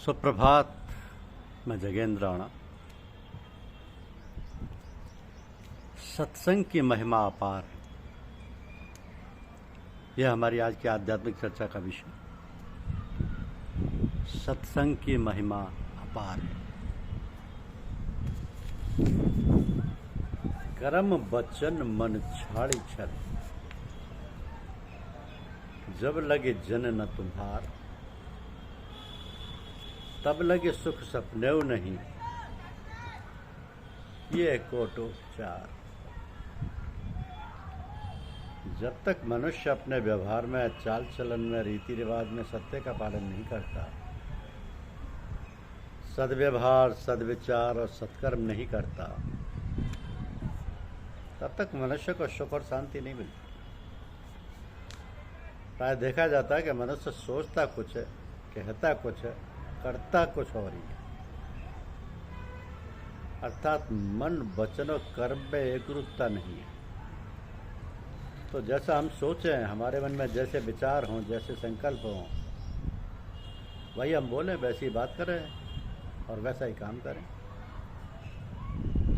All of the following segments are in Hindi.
सुप्रभात। मैं जगेंद्र राणा। सत्संग की महिमा अपार, यह हमारी आज की आध्यात्मिक चर्चा का विषय। सत्संग की महिमा अपार है। कर्म बचन मन छाड़ी छल, जब लगे जन न तुम्हार, तब लगे सुख सपनेऊ नहीं, ये कोटोपचार। जब तक मनुष्य अपने व्यवहार में, चाल चलन में, रीति रिवाज में सत्य का पालन नहीं करता, सद्व्यवहार, सद्विचार और सत्कर्म नहीं करता, तब तक मनुष्य को सुख और शांति नहीं मिलती। प्राय देखा जाता है कि मनुष्य सोचता कुछ है, कहता कुछ है, करता कुछ और ही है। अर्थात मन, वचन और कर्म में एकरूपता नहीं है। तो जैसा हम सोचें, हमारे मन में जैसे विचार हों, जैसे संकल्प हों, वही हम बोलें, वैसी बात करें और वैसा ही काम करें।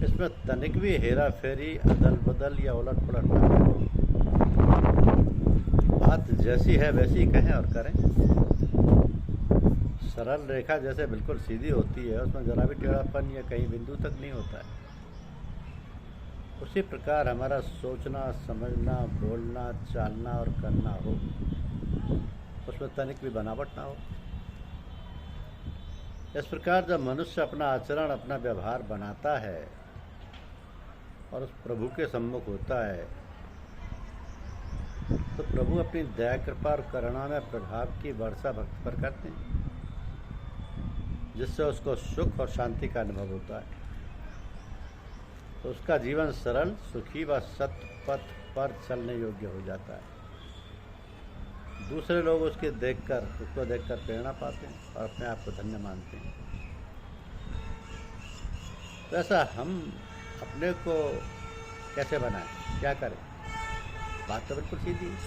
इसमें तनिक भी हेरा फेरी, अदल बदल या उलट पुलट ना करें। बात जैसी है वैसी कहें और करें। सरल रेखा जैसे बिल्कुल सीधी होती है, उसमें जरा भी टेढ़ापन या कहीं बिंदु तक नहीं होता है, उसी प्रकार हमारा सोचना, समझना, बोलना, चालना और करना हो, उसमें तनिक भी बनावट ना हो। इस प्रकार जब मनुष्य अपना आचरण, अपना व्यवहार बनाता है और उस प्रभु के सम्मुख होता है, तो प्रभु अपनी दया, कृपा और करुणा में प्रभाव की वर्षा भक्त पर करते हैं, जिससे उसको सुख और शांति का अनुभव होता है। तो उसका जीवन सरल, सुखी व सत्य पथ पर चलने योग्य हो जाता है। दूसरे लोग उसको देखकर प्रेरणा पाते हैं और अपने आप को धन्य मानते हैं। तो ऐसा हम अपने को कैसे बनाएं, क्या करें? बात तो बिल्कुल सीधी है।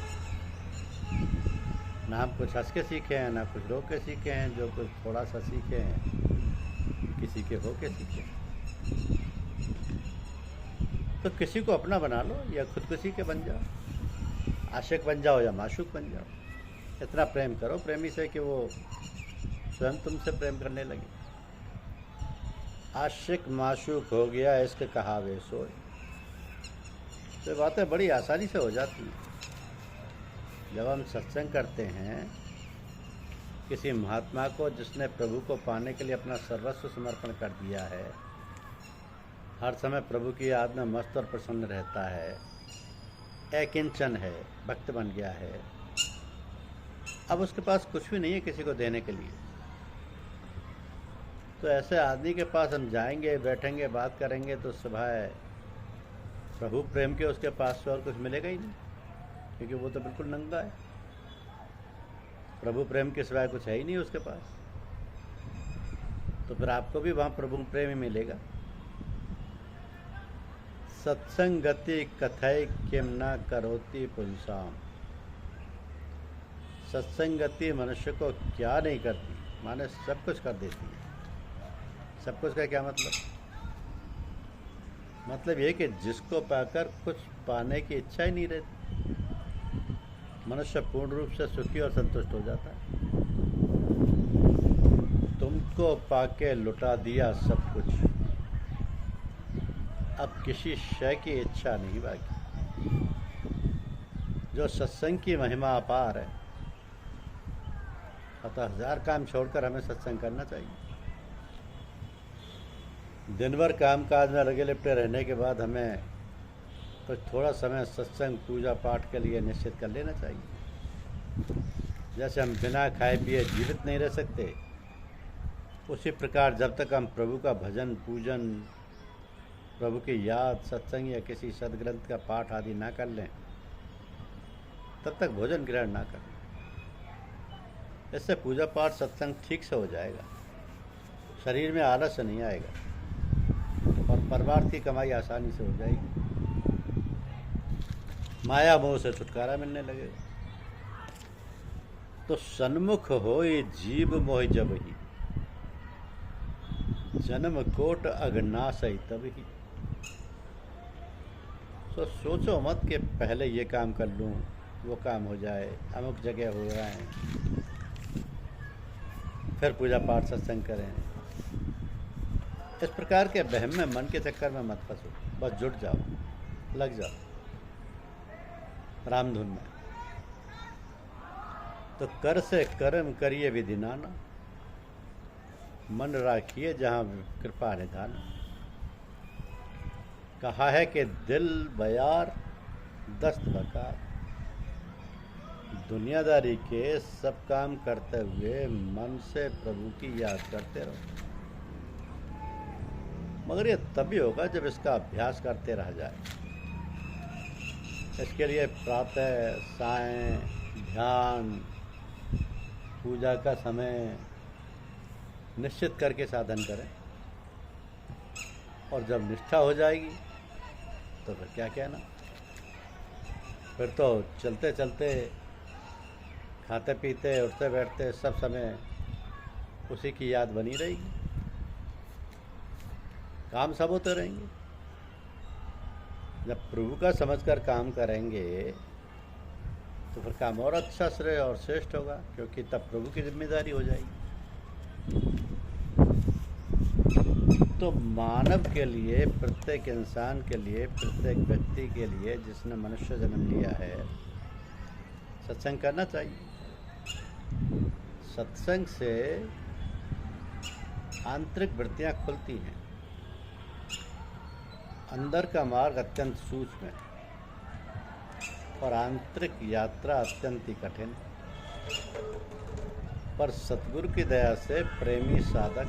ना हम कुछ हंस के सीखे हैं, ना कुछ रो के सीखे हैं। जो कुछ थोड़ा सा सीखे हैं, किसी के हो के सीखे हैं। तो किसी को अपना बना लो या खुदकुशी के बन जाओ, आशिक बन जाओ या माशूक बन जाओ। इतना प्रेम करो प्रेमी से कि वो स्वयं तुमसे प्रेम करने लगे। आशिक माशूक हो गया, इसके कहावे सोए। तो बातें बड़ी आसानी से हो जाती हैं। जब हम सत्संग करते हैं किसी महात्मा को, जिसने प्रभु को पाने के लिए अपना सर्वस्व समर्पण कर दिया है, हर समय प्रभु की याद में मस्त और प्रसन्न रहता है, अकिंचन है, भक्त बन गया है, अब उसके पास कुछ भी नहीं है किसी को देने के लिए, तो ऐसे आदमी के पास हम जाएंगे, बैठेंगे, बात करेंगे, तो सिवाय प्रभु प्रेम के उसके पास से और कुछ मिलेगा ही नहीं, क्योंकि वो तो बिल्कुल नंगा है। प्रभु प्रेम के सिवाय कुछ है ही नहीं उसके पास। तो फिर आपको भी वहाँ प्रभु प्रेम ही मिलेगा। सत्संगति कथय किम न करोति पुंसाम। सत्संगति मनुष्य को क्या नहीं करती, माने सब कुछ कर देती है। सब कुछ का क्या मतलब ये कि जिसको पाकर कुछ पाने की इच्छा ही नहीं रहती, मनुष्य पूर्ण रूप से सुखी और संतुष्ट हो जाता है। तुमको पाके लुटा दिया सब कुछ, अब किसी शय की इच्छा नहीं बाकी। जो सत्संग की महिमा अपार है, अतः हजार काम छोड़कर हमें सत्संग करना चाहिए। दिन भर काम काज में लगे लिपटे रहने के बाद हमें तो थोड़ा समय सत्संग, पूजा पाठ के लिए निश्चित कर लेना चाहिए। जैसे हम बिना खाए पिए जीवित नहीं रह सकते, उसी प्रकार जब तक हम प्रभु का भजन, पूजन, प्रभु की याद, सत्संग या किसी सदग्रंथ का पाठ आदि ना कर लें, तब तक भोजन ग्रहण ना करें। इससे पूजा पाठ, सत्संग ठीक से हो जाएगा, शरीर में आलस नहीं आएगा और परिवार की कमाई आसानी से हो जाएगी। माया मोह से छुटकारा मिलने लगेगा। तो सन्मुख होय जीव मोह जब ही, जन्म कोट अघनाशय तभी। सोचो मत कि पहले ये काम कर लूँ, वो काम हो जाए, अमुक जगह हो रहा है, फिर पूजा पाठ सत्संग करें। इस प्रकार के वहम में, मन के चक्कर में मत फंसो, बस जुट जाओ, लग जाओ रामधुन में। तो कर से कर्म करिए विधि नाना, मन राखिए जहाँ कृपा निधान। कहा है कि दिल बयार दस्त बकार, दुनियादारी के सब काम करते हुए मन से प्रभु की याद करते रहो। मगर ये तभी होगा जब इसका अभ्यास करते रह जाए। इसके लिए प्रातः सायं ध्यान, पूजा का समय निश्चित करके साधन करें। और जब निष्ठा हो जाएगी तो फिर क्या कहना, फिर तो चलते चलते, खाते पीते, उठते बैठते सब समय उसी की याद बनी रहेगी, काम सब होते रहेंगे। जब प्रभु का समझकर काम करेंगे तो फिर काम और अच्छा, श्रेय और श्रेष्ठ होगा, क्योंकि तब प्रभु की जिम्मेदारी हो जाएगी। तो मानव के लिए, प्रत्येक इंसान के लिए, प्रत्येक व्यक्ति के लिए जिसने मनुष्य जन्म लिया है, सत्संग करना चाहिए। सत्संग से आंतरिक वृत्तियां खुलती हैं। अंदर का मार्ग अत्यंत सूक्ष्म है और आंतरिक यात्रा अत्यंत ही कठिन, पर सतगुरु की दया से प्रेमी साधक